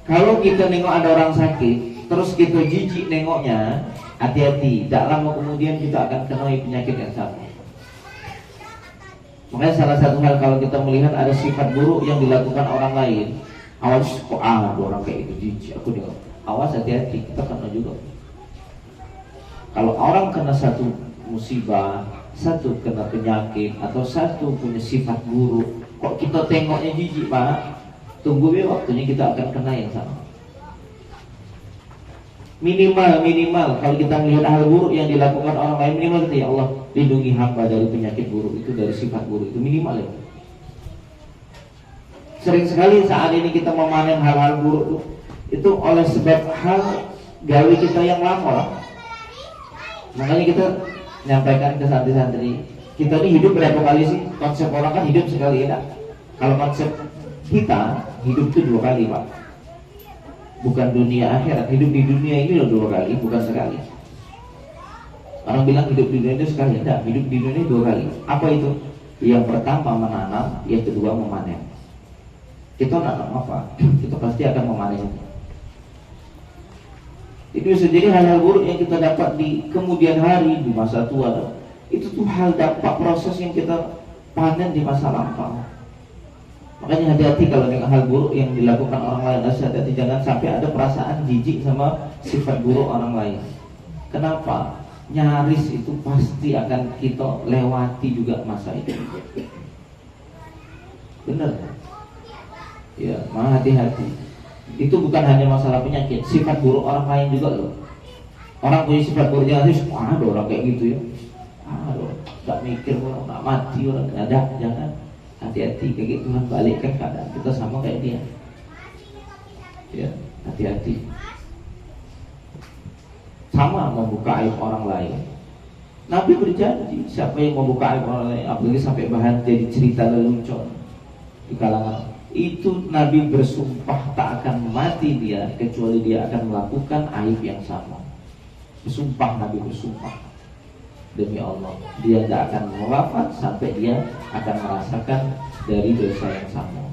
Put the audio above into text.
Kalau kita nengok ada orang sakit, terus kita jijik nengoknya, hati-hati, tidak lama kemudian kita akan kena penyakit yang sama. Makanya salah satu hal kalau kita melihat ada sifat buruk yang dilakukan orang lain, awas kok ada orang kayak itu jijik, aku nengok, awas hati-hati, kita kena juga. Kalau orang kena satu musibah, satu kena penyakit, atau satu punya sifat buruk, kok kita tengoknya jijik, Pak, tunggu ya waktunya kita akan kena yang sama. Minimal kalau kita melihat hal buruk yang dilakukan orang lain, minimal kita, ya Allah lindungi hamba dari penyakit buruk itu, dari sifat buruk itu, minimal ya. Sering sekali saat ini kita memanen hal-hal buruk itu oleh sebab hal gawe kita yang lama lah. Makanya kita menyampaikan ke santri-santri, kita ini hidup berapa kali sih? Konsep orang kan hidup sekali ya. Kalau konsep kita hidup itu 2 kali, Pak. Bukan dunia akhirat, hidup di dunia ini loh 2 kali, bukan sekali. Orang bilang hidup di dunia itu sekali, enggak, hidup di dunia 2 kali. Apa itu? Yang pertama menanam, yang kedua memanen. Kita nanam apa? Kita pasti akan memanen. Itu bisa jadi hal-hal buruk yang kita dapat di kemudian hari, di masa tua. Itu tuh hal dampak proses yang kita panen di masa lampau. Makanya hati-hati kalau dengan hal buruk yang dilakukan orang lain. Hati-hati, jangan sampai ada perasaan jijik sama sifat buruk orang lain. Kenapa? Nyaris itu pasti akan kita lewati juga masa itu. Benar? Ya, maka hati-hati. Itu bukan hanya masalah penyakit, sifat buruk orang lain juga loh. Orang punya sifat buruk jangan sih, ada orang kayak gitu ya. Aduh, gak mikir orang nak mati, orang ada, jangan. Hati-hati, kayak Tuhan balikkan keadaan kita sama kayak dia. Ya, hati-hati. Sama membuka aib orang lain. Nabi berjanji, siapa yang membuka aib orang lain, apalagi sampai bahan jadi cerita lelucon di kalangan, itu Nabi bersumpah tak akan mati dia kecuali dia akan melakukan aib yang sama. Bersumpah, Nabi bersumpah, demi Allah, dia tidak akan wafat sampai dia akan merasakan dari dosa yang sama.